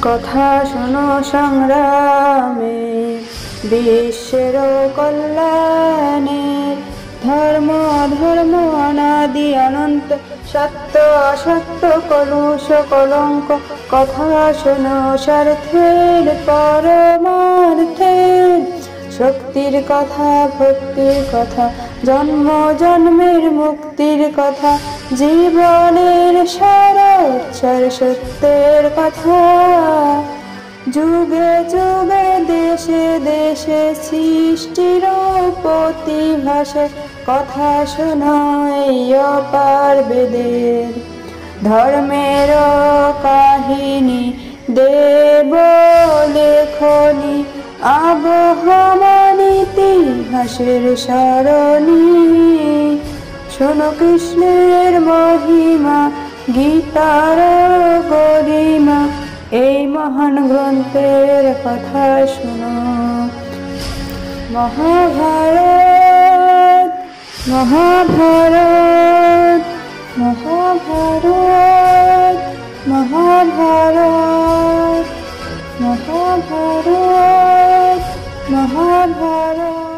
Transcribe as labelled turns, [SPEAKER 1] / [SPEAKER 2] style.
[SPEAKER 1] কথা শোনো সংগ্রামে বিশ্বের কল্যাণে, ধর্ম ধর্ম অনাদি অনন্ত, সত্য অসত্য কলুষ কলঙ্ক। কথা শোনো স্বার্থের পরমার্থের, শক্তির কথা ভক্তির কথা, জন্ম জন্মের মুক্তির কথা, জীবনের সারাচ্ছার সত্যের কথা। যুগে যুগে দেশে দেশে সৃষ্টির প্রতিভাসে, কথা শোনো এই অপার বেদের। ধর্মের কাহিনী দেব লেখনী, আবহমান ইতিহাসের সারণী। শোনো কৃষ্ণের মহিমা, গীতার গরিমা, এই মহান গ্রন্থের কথা শোনো। মহাভারত মহাভারত মহাভারত মহাভারত মহাভারত মহাভারত।